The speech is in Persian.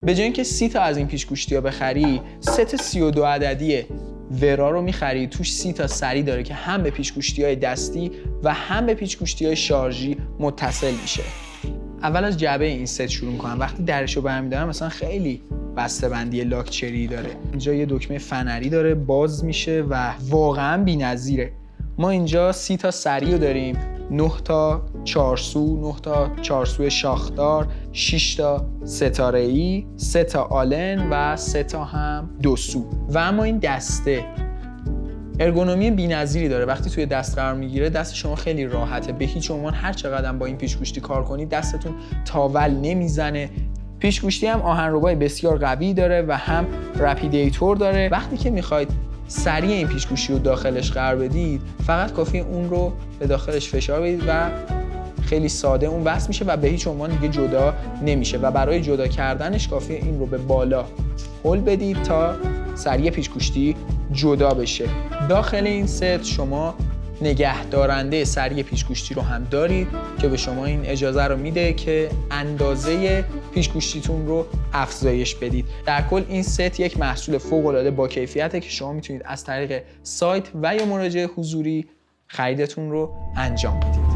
به جای اینکه 30 تا از این پیچ‌گوشتی‌ها بخری، ست 32 عددی ورا رو میخری. توش 30 تا سری داره که هم به پیچ‌گوشتی‌های دستی و هم به پیچ‌گوشتی‌های شارژی متصل میشه. اول از جعبه این ست شروع می‌کنم. وقتی درشو برمی‌دارم مثلا خیلی بسته‌بندی لاکچری داره. اینجا یه دکمه فنری داره، باز میشه و واقعاً بی‌نظیره. ما اینجا 30 تا سری رو داریم، 9 تا 4 سو، 9 تا 4 سو شاخدار، 6 تا ستاره‌ای، 3 تا آلن و 3 تا هم 2 سو. و اما این دسته ارگونومی بی‌نظیری داره. وقتی توی دست قرار میگیره دست شما خیلی راحته. به هیچ عنوان هر چقدر با این پیچ‌گوشتی کار کنید دستتون تاول نمیزنه. پیچ‌گوشتی هم آهنربای بسیار قوی داره و هم رپیدیتور داره. وقتی که میخواید سری این پیچ‌گوشتی رو داخلش قرار بدید فقط کافیه اون رو به داخلش فشار بدید و خیلی ساده اون وصل میشه و به هیچ عنوان دیگه جدا نمیشه و برای جدا کردنش کافیه این رو به بالا هل بدید تا سری پیچ‌گوشتی جدا بشه. داخل این ست شما نگهدارنده سری پیچ‌گوشتی رو هم دارید که به شما این اجازه رو میده که اندازه پیچ‌گوشتیتون رو افزایش بدید. در کل این ست یک محصول فوق‌العاده با کیفیته که شما میتونید از طریق سایت و یا مراجع حضوری خریدتون رو انجام بدید.